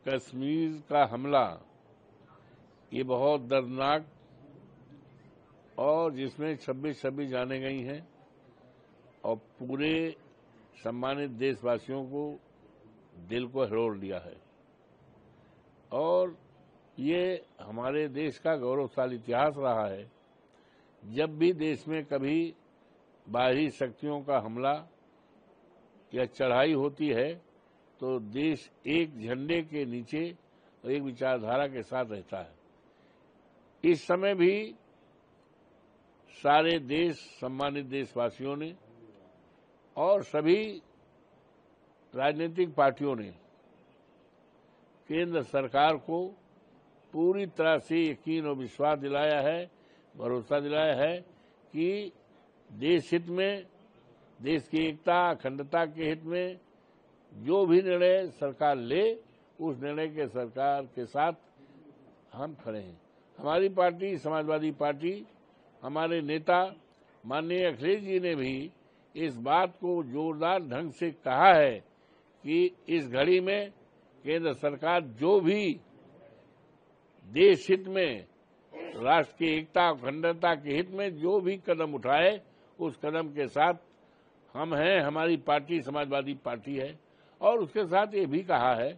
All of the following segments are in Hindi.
कश्मीर का हमला ये बहुत दर्दनाक और जिसमें 26 जाने गई हैं और पूरे सम्मानित देशवासियों को दिल को हिलोर दिया है। और ये हमारे देश का गौरवशाली इतिहास रहा है। जब भी देश में कभी बाहरी शक्तियों का हमला या चढ़ाई होती है तो देश एक झंडे के नीचे और एक विचारधारा के साथ रहता है। इस समय भी सारे देश, सम्मानित देशवासियों ने और सभी राजनीतिक पार्टियों ने केंद्र सरकार को पूरी तरह से यकीन और विश्वास दिलाया है, भरोसा दिलाया है कि देश हित में, देश की एकता, अखंडता के हित में जो भी निर्णय सरकार ले, उस निर्णय के सरकार के साथ हम खड़े हैं। हमारी पार्टी, समाजवादी पार्टी, हमारे नेता माननीय अखिलेश जी ने भी इस बात को जोरदार ढंग से कहा है कि इस घड़ी में केंद्र सरकार जो भी देश हित में, राष्ट्र की एकता, अखंडता के हित में जो भी कदम उठाए, उस कदम के साथ हम हैं। हमारी पार्टी समाजवादी पार्टी है। और उसके साथ ये भी कहा है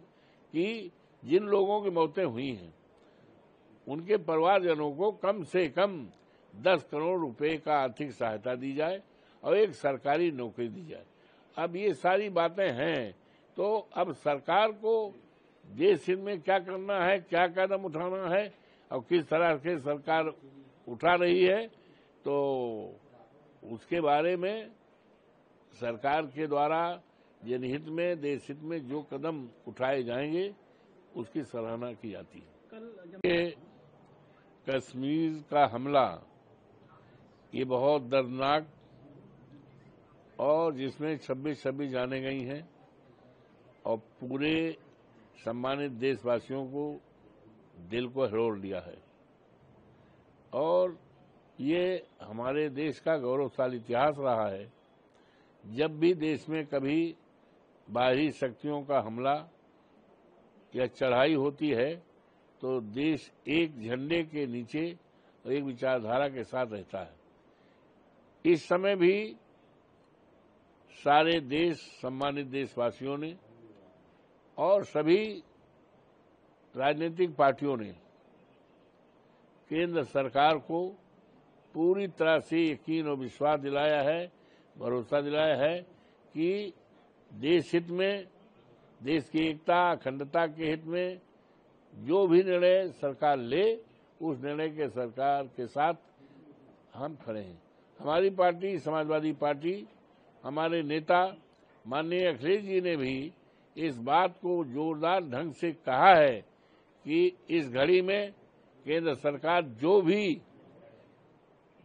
कि जिन लोगों की मौतें हुई हैं उनके परिवारजनों को कम से कम 10 करोड़ रुपए का आर्थिक सहायता दी जाए और एक सरकारी नौकरी दी जाए। अब ये सारी बातें हैं तो अब सरकार को देश हित में क्या करना है, क्या कदम उठाना है और किस तरह से सरकार उठा रही है, तो उसके बारे में सरकार के द्वारा जनहित में, देश हित में जो कदम उठाए जाएंगे उसकी सराहना की जाती है। कश्मीर का हमला ये बहुत दर्दनाक और जिसमें 26 जाने गई हैं और पूरे सम्मानित देशवासियों को दिल को हिलोर दिया है। और ये हमारे देश का गौरवशाली इतिहास रहा है। जब भी देश में कभी बाहरी शक्तियों का हमला या चढ़ाई होती है तो देश एक झंडे के नीचे और एक विचारधारा के साथ रहता है। इस समय भी सारे देश, सम्मानित देशवासियों ने और सभी राजनीतिक पार्टियों ने केंद्र सरकार को पूरी तरह से यकीन और विश्वास दिलाया है, भरोसा दिलाया है कि देश हित में, देश की एकता, अखंडता के हित में जो भी निर्णय सरकार ले, उस निर्णय के सरकार के साथ हम खड़े हैं। हमारी पार्टी, समाजवादी पार्टी, हमारे नेता माननीय अखिलेश जी ने भी इस बात को जोरदार ढंग से कहा है कि इस घड़ी में केंद्र सरकार जो भी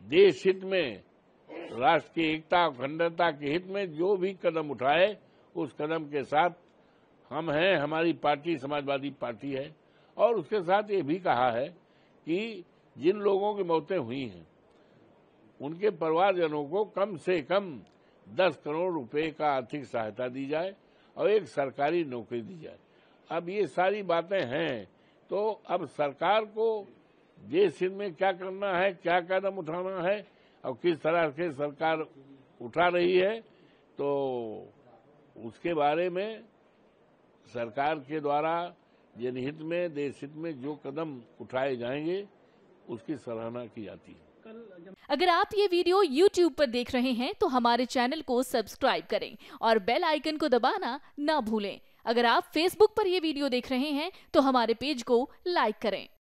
देश हित में, राष्ट्र की एकता, अखंडता के हित में जो भी कदम उठाए, उस कदम के साथ हम हैं। हमारी पार्टी समाजवादी पार्टी है। और उसके साथ ये भी कहा है कि जिन लोगों की मौतें हुई हैं उनके परिवारजनों को कम से कम 10 करोड़ रुपए का आर्थिक सहायता दी जाए और एक सरकारी नौकरी दी जाए। अब ये सारी बातें हैं तो अब सरकार को देश हित में क्या करना है, क्या कदम उठाना है और किस तरह से सरकार उठा रही है, तो उसके बारे में सरकार के द्वारा जनहित में, देश हित में जो कदम उठाए जाएंगे उसकी सराहना की जाती है। अगर आप ये वीडियो YouTube पर देख रहे हैं तो हमारे चैनल को सब्सक्राइब करें और बेल आइकन को दबाना ना भूलें। अगर आप Facebook पर ये वीडियो देख रहे हैं तो हमारे पेज को लाइक करें।